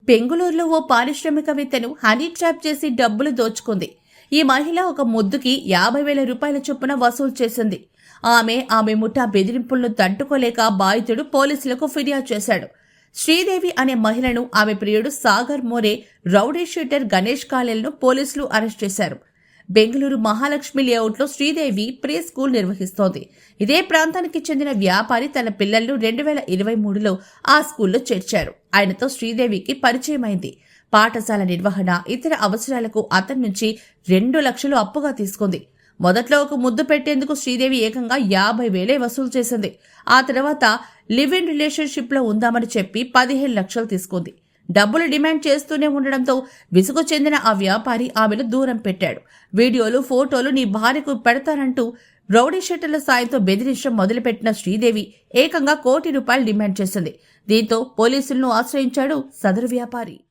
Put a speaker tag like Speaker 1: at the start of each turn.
Speaker 1: బెంగుళూరులో ఓ పారిశ్రామికవేత్తను honey trap చేసి డబ్బులు దోచుకుంది. ఈ మహిళ ఒక ముద్దుకి 50,000 రూపాయల చొప్పున వసూలు చేసింది. ఆమె ముఠా బెదిరింపులను తట్టుకోలేక బాధితుడు పోలీసులకు ఫిర్యాదు చేశాడు. శ్రీదేవి అనే మహిళను ఆమె ప్రియుడు సాగర్ మోరే రౌడీ షూటర్ గణేష్ కాలేలను పోలీసులు అరెస్ట్ చేశారు. బెంగళూరు మహాలక్ష్మి లేఅవుట్లో శ్రీదేవి ప్రీ స్కూల్ నిర్వహిస్తోంది. ఇదే ప్రాంతానికి చెందిన వ్యాపారి తన పిల్లలను 2023లో ఆ స్కూల్లో చేర్చారు. ఆయనతో శ్రీదేవికి పరిచయమైంది. పాఠశాల నిర్వహణ, ఇతర అవసరాలకు అతని నుంచి 2 లక్షలు అప్పుగా తీసుకుంది. మొదట్లో ఒక ముద్దు పెట్టేందుకు శ్రీదేవి ఏకంగా 50,000 వసూలు చేసింది. ఆ తర్వాత లివ్ ఇన్ రిలేషన్షిప్ లో ఉందామని చెప్పి 15 లక్షలు తీసుకుంది. డబ్బులు డిమాండ్ చేస్తూనే ఉండడంతో విసుగు చెందిన ఆ వ్యాపారి ఆమెను దూరం పెట్టాడు. వీడియోలు, ఫోటోలు నీ భార్యకు పెడతానంటూ రౌడీ షీటర్ల సాయంతో బెదిరించడం మొదలుపెట్టిన శ్రీదేవి ఏకంగా ₹1,00,00,000 డిమాండ్ చేసింది. దీంతో పోలీసులను ఆశ్రయించాడు సదరు వ్యాపారి.